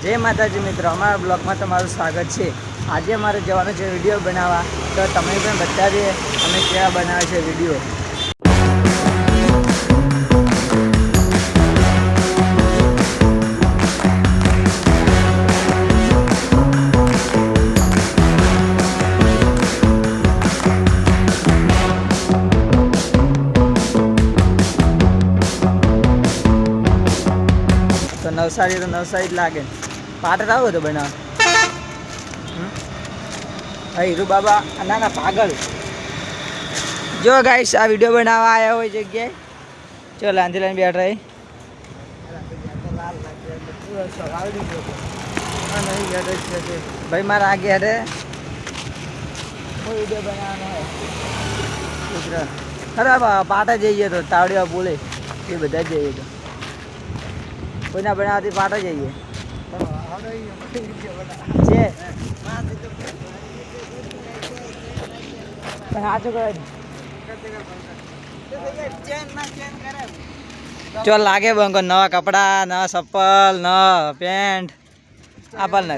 जय माताजी मित्रों, अमरा ब्लॉग में तमारुं स्वागत है। आज अमारे जवानुं छे विडियो बनावा, तो तमे पण बतावी अमे केवा बनावे छे विडियो। तो नवसारी ज लागे। पाटर आवो तो बना हीरू बाबा ना ना पागल जो गाइस आ वीडियो बनावा आया हो जगह चलो लांधी लाइन बैठ रही भाई मारा आगे हटे वीडियो बनाना है। खरा पाटा जाइए तो तावड़िया बोले ये बता जाइए तो कोई ना बनाती पाटा जाइए चल लागे बंको नवा कपड़ा नवा चप्पल नवा पेंट आपल ना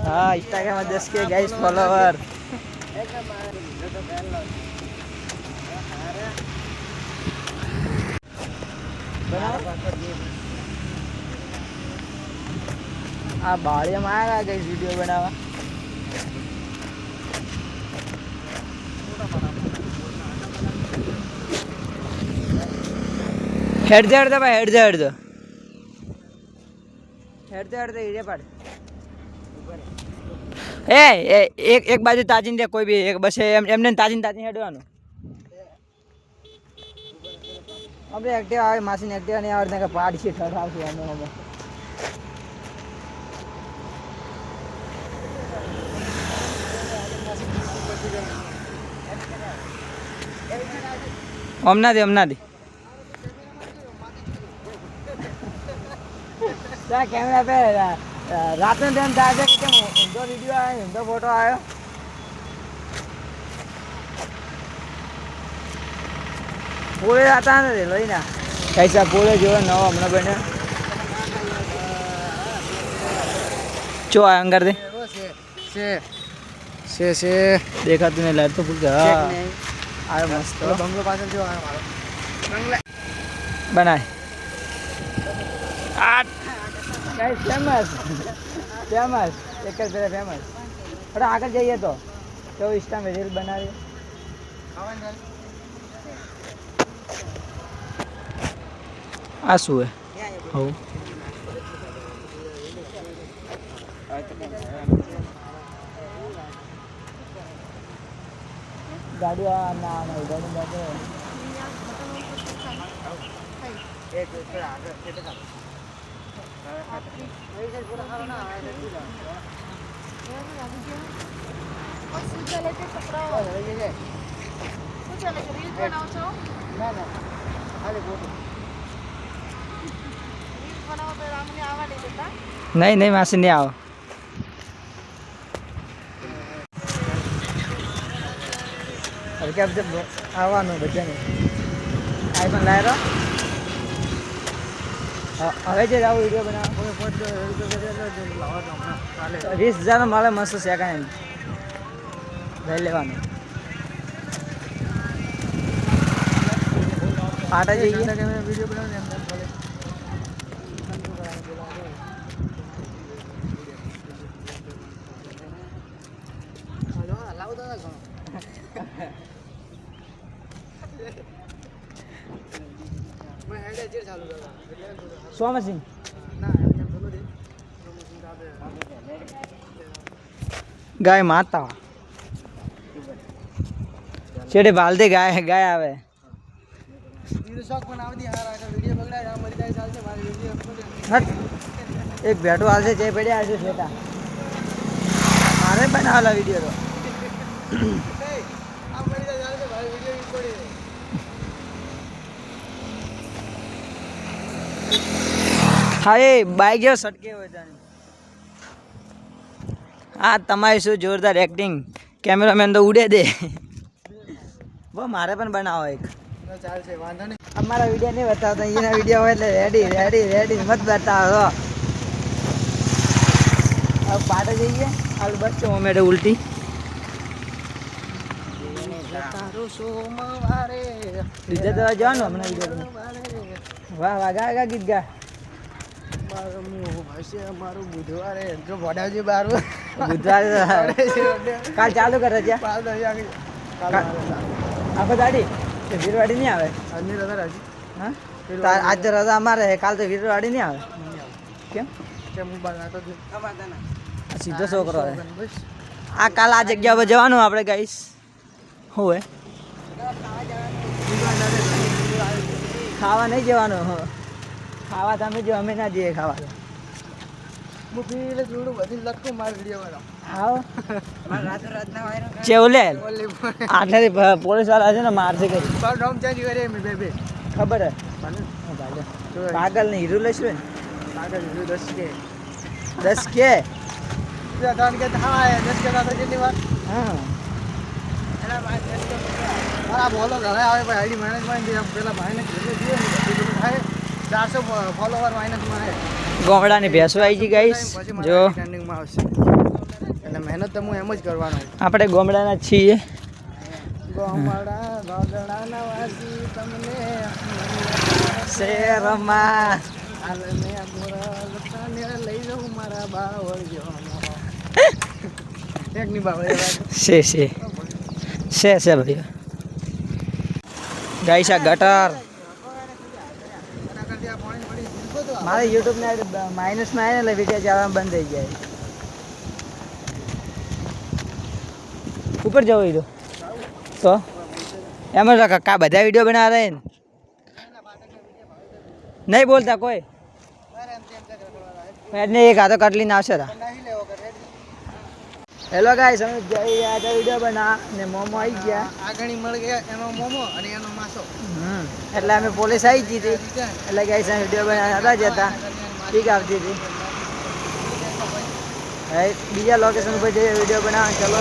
हाँ इंस्टाग्राम में 10 के गाइस फॉलोवर आ बाड़िया में आया गाइस वीडियो बनावा हेड दे भाई हेड दे इधर पड़ एक बाजू ताजीन दे कोई भी एक बस एमने ताजीन हेडवानो अपने एक्टिवा आवे मशीन एक्टिवा नहीं आवड़े के पाड़ छे ठराव छे हम हमना दे कैमरा पे रात में टाइम था ऊंधो वीडियो आयो ऊंधो फोटो आयो पूरे आता नहीं लई ना कैसा पूरे जो नवा हमने बने चो आया अंगर दे से देखा तूने लाइट तो फुल आयो मस्त बंगलो पास जो आयो मारो बनाए फेमस एक फेमस थोड़ा आगे जाइए तो इंस्टा में रील बना रही आ शू है हो गाड़ी ना गाड़ी नहीं मासी नहीं आओ क्या आवा बच्चा आईफोन लाए रहा હવે જે આવો વિડીયો બનાવો 20,000 મળે મસ્ત સેકન્ડ લઈ લેવાનું પાટા જઈએ વિડીયો બનાવને હલો લાવ દાદા ઘણો मैं हेड एजेर चालू दादा सोमा सिंह ना गाय माता छेड़े बाल दे गाय आवे वीडियो शॉक बनाव दी हां आगे वीडियो बगड़ा जा मरी जाए साल से मारी वीडियो हट एक बैठो हाल से जे पड़े आसे बेटा मारे बनावाला वीडियो तो आ मरी जाए साल से भाई वीडियो भी पड़ी हाँ ये बाइक जो सटके हो जाने हाँ तमारी शू जोरदार एक्टिंग कैमरामैन तो उड़े दे वो मारे पण बनाओ एक चाल से वांधो नहीं हमारा वीडियो नहीं बताता ये वीडियो हो रेडी रेडी रेडी मत बताओ अब पाटे જઈએ હાલ બસ તો મેડે ઉલટી બીજા તો જવાનું હમણાં વાહ વાહ ગા ગીત ગા મારું બુધવારે જો ભડાવજી બારું બુધવારે કાલ ચાલુ કરે છે આખો દાડી વીરવાડી નહીં આવે આજની રજા રાજી હા આજ તો રજા અમારે કાલ તો વીરવાડી નહીં આવે કેમ સીધો છોકરો આ કાલ આ જગ્યા પર જવાનું આપણે ગાઈસ હું હે ખાવા નહીં જવાનું ખાવા તમે જો અમે ના જઈએ ખાવા ચેવલે આટલાથી પોલીસ વાળા છે ને મારશે કરી ખબર હે પાગલ ને હીરો લઈશું ને પાગલ હીરો 10 કે 10 કે હા 10 કે દાદા જેટલી વાર હા બોલો ઘરે આવે ભાઈ આઈડી મેનેજમેન્ટ પેલા ભાઈને થાય 400 ફોલોવર માઇનસમાં છે ગોમડાની ભેંસો આવી ગઈ ગાઈસ જો ટ્રેન્ડિંગમાં આવશે એટલે મહેનત તો હું એમ જ કરવાનો આપણે ગોમડાના જ છીએ ગોમડા ગોગડાના વાસી તમને શેરમાં આલને ગોરા લતાને લઈ જાઉં મારા બાવળજો એકની બાવળે છે ભાઈ ગાઈસ આ ગટર મારે યુટ્યુબ ને માઇનસમાં આવે ને એટલે વિડીયો જવાનું બંધ થઈ જાય ઉપર જવું તો એમ જ કા બધા વિડીયો બનાવે ને નહીં બોલતા કોઈ એને એક હાથો કટલીને આવશે હેલો ગાઈસ અમે જઈ રહ્યા હતા વિડીયો બના ને મોમો આવી ગયા આગળ મળી ગયા એનો મોમો અને એનો માસો એટલે અમે પોલીસ આવી ગઈ હતી એટલે ગાઈસ અમે વિડીયો બનાવતા જતા ઠીક આવતી હતી બીજા લોકેશન ઉપર જઈએ વિડીયો બનાવવા ચલો